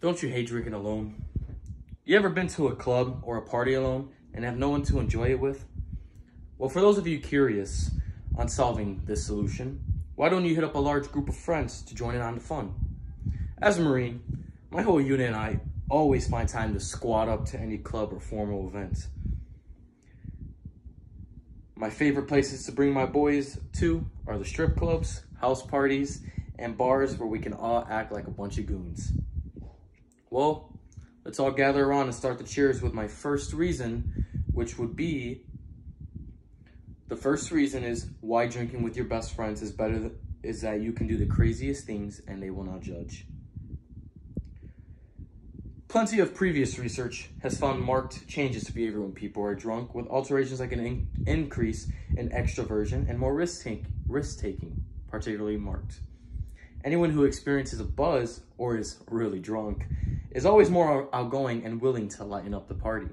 Don't you hate drinking alone? You ever been to a club or a party alone and have no one to enjoy it with? Well, for those of you curious on solving this solution, why don't you hit up a large group of friends to join in on the fun? As a Marine, my whole unit and I always find time to squad up to any club or formal event. My favorite places to bring my boys to are the strip clubs, house parties, and bars where we can all act like a bunch of goons. Well, let's all gather around and start the cheers with my first reason, which would be, the first reason is why drinking with your best friends is better, is that you can do the craziest things and they will not judge. Plenty of previous research has found marked changes to behavior when people are drunk, with alterations like an increase in extroversion and more risk-taking, particularly marked. Anyone who experiences a buzz or is really drunk is always more outgoing and willing to lighten up the party.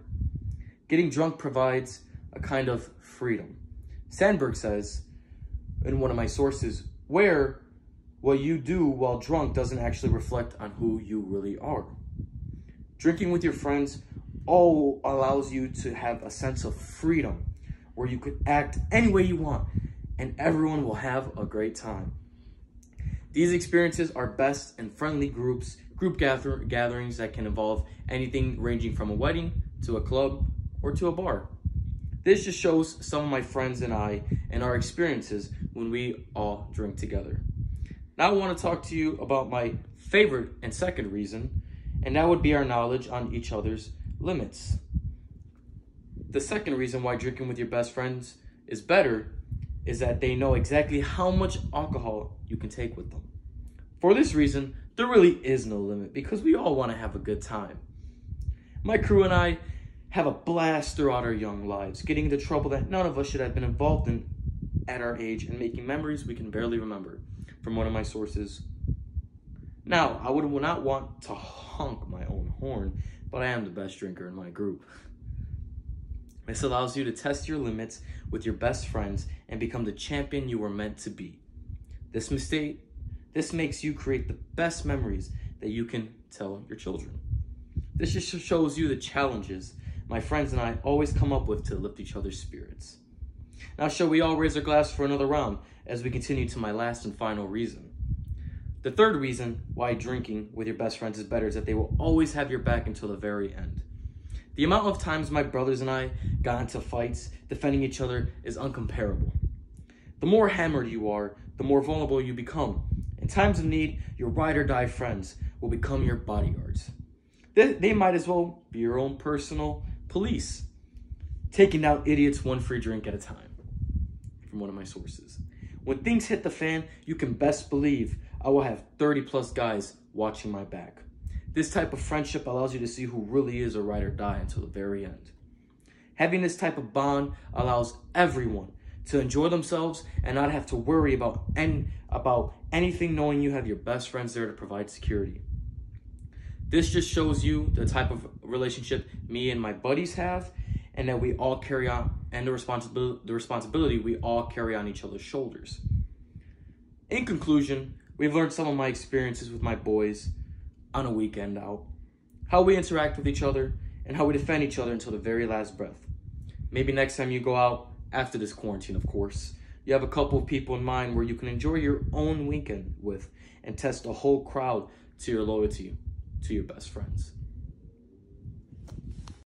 Getting drunk provides a kind of freedom. Sandberg says in one of my sources, where what you do while drunk doesn't actually reflect on who you really are. Drinking with your friends all allows you to have a sense of freedom where you could act any way you want and everyone will have a great time. These experiences are best in friendly group gatherings that can involve anything ranging from a wedding to a club or to a bar. This just shows some of my friends and I and our experiences when we all drink together. Now I want to talk to you about my favorite and second reason, and that would be our knowledge on each other's limits. The second reason why drinking with your best friends is better is that they know exactly how much alcohol you can take with them. For this reason, there really is no limit because we all want to have a good time. My crew and I have a blast throughout our young lives, getting into trouble that none of us should have been involved in at our age and making memories we can barely remember, from one of my sources. Now, I would not want to honk my own horn, but I am the best drinker in my group. This allows you to test your limits with your best friends and become the champion you were meant to be. This makes you create the best memories that you can tell your children. This just shows you the challenges my friends and I always come up with to lift each other's spirits. Now, shall we all raise our glass for another round as we continue to my last and final reason? The third reason why drinking with your best friends is better is that they will always have your back until the very end. The amount of times my brothers and I got into fights defending each other is uncomparable. The more hammered you are, the more vulnerable you become. In times of need, your ride or die friends will become your bodyguards. They might as well be your own personal police, taking out idiots one free drink at a time, from one of my sources. When things hit the fan, you can best believe I will have 30 plus guys watching my back. This type of friendship allows you to see who really is a ride or die until the very end. Having this type of bond allows everyone to enjoy themselves and not have to worry about anything, knowing you have your best friends there to provide security. This just shows you the type of relationship me and my buddies have, and that we all carry on, and the responsibility we all carry on each other's shoulders. In conclusion, we've learned some of my experiences with my boys on a weekend out, how we interact with each other, and how we defend each other until the very last breath. Maybe next time you go out, after this quarantine of course, you have a couple of people in mind where you can enjoy your own weekend with and test a whole crowd to your loyalty to your best friends.